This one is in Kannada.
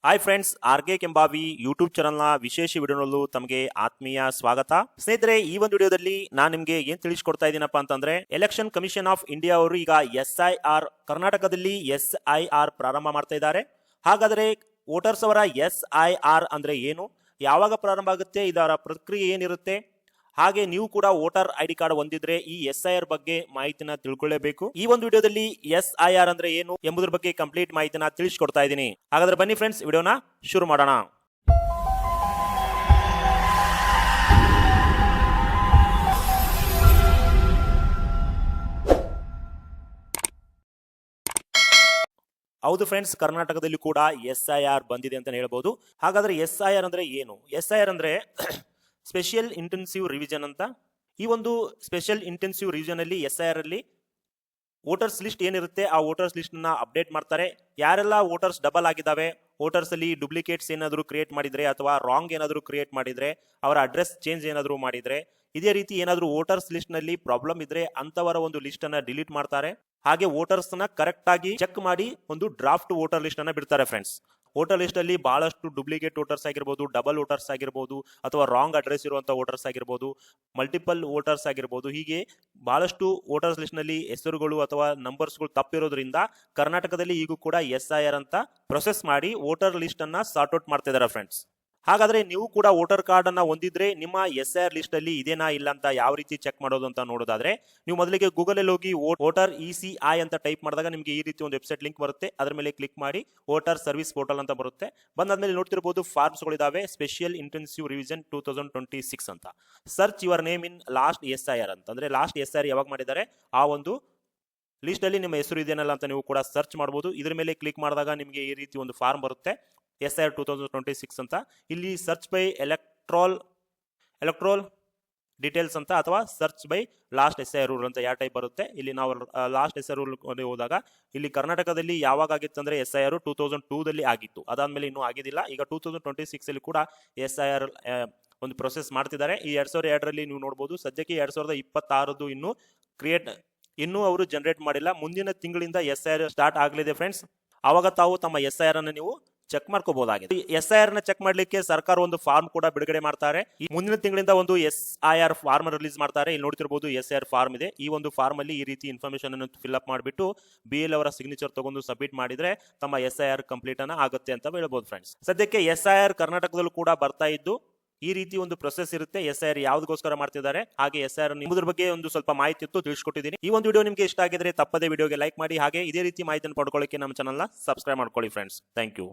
Hi friends, R K Kembavi YouTube ಚಾನಲ್ನ ವಿಶೇಷ ವಿಡಿಯೋನಲ್ಲೂ ತಮಗೆ ಆತ್ಮೀಯ ಸ್ವಾಗತ. ಸ್ನೇಹಿತರೆ, ಈ ಒಂದು ವಿಡಿಯೋದಲ್ಲಿ ನಾನು ನಿಮಗೆ ಏನ್ ತಿಳಿಸ್ಕೊಡ್ತಾ ಇದ್ದೀನಪ್ಪ ಅಂತಂದ್ರೆ, ಎಲೆಕ್ಷನ್ ಕಮಿಷನ್ ಆಫ್ ಇಂಡಿಯಾ ಅವರು ಈಗ SIR ಕರ್ನಾಟಕದಲ್ಲಿ SIR ಪ್ರಾರಂಭ ಮಾಡ್ತಾ ಇದ್ದಾರೆ. ಹಾಗಾದ್ರೆ ವೋಟರ್ಸ್ ಅವರ SIR ಅಂದ್ರೆ ಏನು, ಯಾವಾಗ ಪ್ರಾರಂಭ ಆಗುತ್ತೆ, ಇದರ ಪ್ರಕ್ರಿಯೆ ಏನಿರುತ್ತೆ, ಹಾಗೆ ನೀವು ಕೂಡ ವೋಟರ್ ID ಕಾರ್ಡ್ ಹೊಂದಿದ್ರೆ ಈ SIR ಬಗ್ಗೆ ಮಾಹಿತಿನ ತಿಳ್ಕೊಳ್ಳೇಬೇಕು. ಈ ಒಂದು ವಿಡಿಯೋದಲ್ಲಿ SIR ಅಂದ್ರೆ ಏನು ಎಂಬುದರ ಬಗ್ಗೆ ಕಂಪ್ಲೀಟ್ ಮಾಹಿತಿನ ತಿಳಿಸ್ಕೊಡ್ತಾ ಇದ್ದೀನಿ. ಹಾಗಾದ್ರೆ ಬನ್ನಿ ಫ್ರೆಂಡ್ಸ್, ವಿಡಿಯೋನ ಶುರು ಮಾಡೋಣ. ಹೌದು ಫ್ರೆಂಡ್ಸ್, ಕರ್ನಾಟಕದಲ್ಲಿ ಕೂಡ SIR ಬಂದಿದೆ ಅಂತ ಹೇಳ್ಬೋದು. ಹಾಗಾದ್ರೆ SIR ಅಂದ್ರೆ ಏನು? SIR ಅಂದ್ರೆ ಸ್ಪೆಷಲ್ ಇಂಟೆನ್ಸಿವ್ ರಿವಿಷನ್ ಅಂತ. ಈ ಒಂದು ಸ್ಪೆಷಲ್ ಇಂಟೆನ್ಸಿವ್ ರಿವಿಷನ್ ಅಲ್ಲಿ SIR ಅಲ್ಲಿ ವೋಟರ್ಸ್ ಲಿಸ್ಟ್ ಏನಿರುತ್ತೆ ಆ ವೋಟರ್ಸ್ ಲಿಸ್ಟ್ ನ ಅಪ್ಡೇಟ್ ಮಾಡ್ತಾರೆ. ಯಾರೆಲ್ಲ ವೋಟರ್ಸ್ ಡಬಲ್ ಆಗಿದ್ದಾವೆ, ವೋಟರ್ಸ್ ಅಲ್ಲಿ ಡುಪ್ಲಿಕೇಟ್ಸ್ ಏನಾದರೂ ಕ್ರಿಯೇಟ್ ಮಾಡಿದ್ರೆ ಅಥವಾ ರಾಂಗ್ ಏನಾದರೂ ಕ್ರಿಯೇಟ್ ಮಾಡಿದ್ರೆ, ಅವರ ಅಡ್ರೆಸ್ ಚೇಂಜ್ ಏನಾದರೂ ಮಾಡಿದ್ರೆ, ಇದೇ ರೀತಿ ಏನಾದರೂ ವೋಟರ್ಸ್ ಲಿಸ್ಟ್ ನಲ್ಲಿ ಪ್ರಾಬ್ಲಮ್ ಇದ್ರೆ ಅಂತವರ ಒಂದು ಲಿಸ್ಟ್ ಅನ್ನ ಡಿಲೀಟ್ ಮಾಡ್ತಾರೆ. ಹಾಗೆ ವೋಟರ್ಸ್ ನ ಕರೆಕ್ಟ್ ಆಗಿ ಚೆಕ್ ಮಾಡಿ ಒಂದು ಡ್ರಾಫ್ಟ್ ವೋಟರ್ ಲಿಸ್ಟ್ ಅನ್ನ ಬಿಡ್ತಾರೆ ಫ್ರೆಂಡ್ಸ್. ವೋಟರ್ ಲಿಸ್ಟ್ ಅಲ್ಲಿ ಬಹಳಷ್ಟು ಡುಪ್ಲಿಕೇಟ್ ವೋಟರ್ಸ್ ಆಗಿರ್ಬೋದು, ಡಬಲ್ ವೋಟರ್ಸ್ ಆಗಿರ್ಬೋದು, ಅಥವಾ ರಾಂಗ್ ಅಡ್ರೆಸ್ ಇರುವಂತಹ ವೋಟರ್ಸ್ ಆಗಿರ್ಬೋದು, ಮಲ್ಟಿಪಲ್ ವೋಟರ್ಸ್ ಆಗಿರ್ಬೋದು, ಹೀಗೆ ಬಹಳಷ್ಟು ವೋಟರ್ಸ್ ಲಿಸ್ಟ್ ನಲ್ಲಿ ಹೆಸರುಗಳು ಅಥವಾ ನಂಬರ್ಸ್ಗಳು ತಪ್ಪಿರೋದ್ರಿಂದ ಕರ್ನಾಟಕದಲ್ಲಿ ಈಗೂ ಕೂಡ SIR ಅಂತ ಪ್ರೊಸೆಸ್ ಮಾಡಿ ವೋಟರ್ ಲಿಸ್ಟ್ ಅನ್ನ ಸಾರ್ಟ್ ಔಟ್ ಮಾಡ್ತಾ ಇದ್ದಾರೆ ಫ್ರೆಂಡ್ಸ್. ಹಾಗಾದ್ರೆ ನೀವು ಕೂಡ ವೋಟರ್ ಕಾರ್ಡ್ ಅನ್ನ ಹೊಂದಿದ್ರೆ ನಿಮ್ಮ SIR ಲಿಸ್ಟ್ ಅಲ್ಲಿ ಇದೇನಾ ಇಲ್ಲ ಅಂತ ಯಾವ ರೀತಿ ಚೆಕ್ ಮಾಡೋದು ಅಂತ ನೋಡೋದಾದ್ರೆ, ನೀವು ಮೊದಲಿಗೆ ಗೂಗಲ್ ಅಲ್ಲಿ ಹೋಗಿ ವೋಟರ್ ECI ಅಂತ ಟೈಪ್ ಮಾಡಿದಾಗ ನಿಮಗೆ ಈ ರೀತಿ ಒಂದು ವೆಬ್ಸೈಟ್ ಲಿಂಕ್ ಬರುತ್ತೆ. ಅದರ ಮೇಲೆ ಕ್ಲಿಕ್ ಮಾಡಿ ವೋಟರ್ ಸರ್ವಿಸ್ ಪೋರ್ಟಲ್ ಅಂತ ಬರುತ್ತೆ. ಬಂದಾದ್ಮೇಲೆ ನೋಡ್ತಿರಬಹುದು ಫಾರ್ಮ್ಸ್ ಗಳಿದಾವೆ, ಸ್ಪೆಷಲ್ ಇಂಟೆನ್ಸಿವ್ ರಿವಿಷನ್ 2026 ಅಂತ. Search your name in last SIR ಅಂತ, ಅಂದ್ರೆ ಲಾಸ್ಟ್ SIR ಯಾವಾಗ ಮಾಡಿದ್ದಾರೆ ಆ ಒಂದು ಲಿಸ್ಟ್ ಅಲ್ಲಿ ನಿಮ್ಮ ಹೆಸರು ಇದೆಯಲ್ಲ ಅಂತ ನೀವು ಕೂಡ ಸರ್ಚ್ ಮಾಡಬಹುದು. ಇದ್ರ ಮೇಲೆ ಕ್ಲಿಕ್ ಮಾಡಿದಾಗ ನಿಮಗೆ ಈ ರೀತಿ ಒಂದು ಫಾರ್ಮ್ ಬರುತ್ತೆ, SIR 2026 ಅಂತ. ಇಲ್ಲಿ ಸರ್ಚ್ ಬೈ ಎಲೆಕ್ಟ್ರೋಲ್ ಡೀಟೇಲ್ಸ್ ಅಂತ ಅಥವಾ search by last SIR rule ಅಂತ ಯಾವ ಟೈಪ್ ಬರುತ್ತೆ. ಇಲ್ಲಿ ನಾವು ಲಾಸ್ಟ್ SIR ರೂಲ್ ಹೋದಾಗ ಇಲ್ಲಿ ಕರ್ನಾಟಕದಲ್ಲಿ ಯಾವಾಗ ಆಗಿತ್ತು ಅಂದ್ರೆ SIR 2002ದಲ್ಲಿ ಆಗಿತ್ತು. ಅದಾದ್ಮೇಲೆ ಇನ್ನೂ ಆಗಿದ್ದಿಲ್ಲ. ಈಗ 2026 ಅಲ್ಲಿ ಕೂಡ SIR ಒಂದು ಪ್ರೊಸೆಸ್ ಮಾಡ್ತಿದ್ದಾರೆ. ಈ 2002ರಲ್ಲಿ ನೀವು ನೋಡಬಹುದು. ಸದ್ಯಕ್ಕೆ 2026 ಇನ್ನೂ ಅವರು ಜನರೇಟ್ ಮಾಡಿಲ್ಲ. ಮುಂದಿನ ತಿಂಗಳಿಂದ SIR ಸ್ಟಾರ್ಟ್ ಆಗಲಿದೆ ಫ್ರೆಂಡ್ಸ್. ಆವಾಗ ತಾವು ತಮ್ಮ SIR ಅನ್ನು ನೀವು ಚೆಕ್ ಮಾಡ್ಕೋಬಹುದಾಗಿದೆ. SIR ನ ಚೆಕ್ ಮಾಡ್ಲಿಕ್ಕೆ ಸರ್ಕಾರ ಒಂದು ಫಾರ್ಮ್ ಕೂಡ ಬಿಡುಗಡೆ ಮಾಡ್ತಾರೆ. ಈ ಮುಂದಿನ ತಿಂಗಳಿಂದ ಒಂದು SIR ಫಾರ್ಮ್ ರಿಲೀಸ್ ಮಾಡ್ತಾರೆ. ಇಲ್ಲಿ ನೋಡ್ತಿರಬಹುದು SIR ಫಾರ್ಮ್ ಇದೆ. ಈ ಒಂದು ಫಾರ್ಮ್ ಅಲ್ಲಿ ಈ ರೀತಿ ಇನ್ಫಾರ್ಮೇಶನ್ ಅನ್ನು ಫಿಲ್ ಅಪ್ ಮಾಡಿಬಿಟ್ಟು BL ಅವರ ಸಿಗ್ನೇಚರ್ ತಗೊಂಡು ಸಬ್ಮಿಟ್ ಮಾಡಿದ್ರೆ ತಮ್ಮ SIR ಕಂಪ್ಲೀಟ್ ಅನ್ನ ಆಗುತ್ತೆ ಅಂತ ಹೇಳ್ಬಹುದು ಫ್ರೆಂಡ್ಸ್. ಸದ್ಯಕ್ಕೆ SIR ಕರ್ನಾಟಕದಲ್ಲೂ ಕೂಡ ಬರ್ತಾ ಇದ್ದು ಈ ರೀತಿ ಒಂದು ಪ್ರೊಸೆಸ್ ಇರುತ್ತೆ. SIR ಯಾವ್ದಕ್ಕೋಸ್ಕರ ಮಾಡ್ತಿದ್ದಾರೆ, ಹಾಗೆ SIR ನಿಮ್ಮದ್ರ ಬಗ್ಗೆ ಒಂದು ಸ್ವಲ್ಪ ಮಾಹಿತಿ ಇತ್ತು ತಿಳಿಸ್ಕೊಟ್ಟಿದ್ದೀನಿ. ಈ ಒಂದು ವಿಡಿಯೋ ನಿಮಗೆ ಇಷ್ಟ ಆಗಿದ್ರೆ ತಪ್ಪದೇ ವಿಡಿಯೋಗೆ ಲೈಕ್ ಮಾಡಿ, ಹಾಗೆ ಇದೇ ರೀತಿ ಮಾಹಿತಿಯನ್ನು ಪಡ್ಕೊಳ್ಳಿಕ್ಕೆ ನಮ್ಮ ಚಾನಲ್ನ ಸಬ್ಸ್ಕ್ರೈಬ್ ಮಾಡ್ಕೊಳ್ಳಿ ಫ್ರೆಂಡ್ಸ್. Thank you.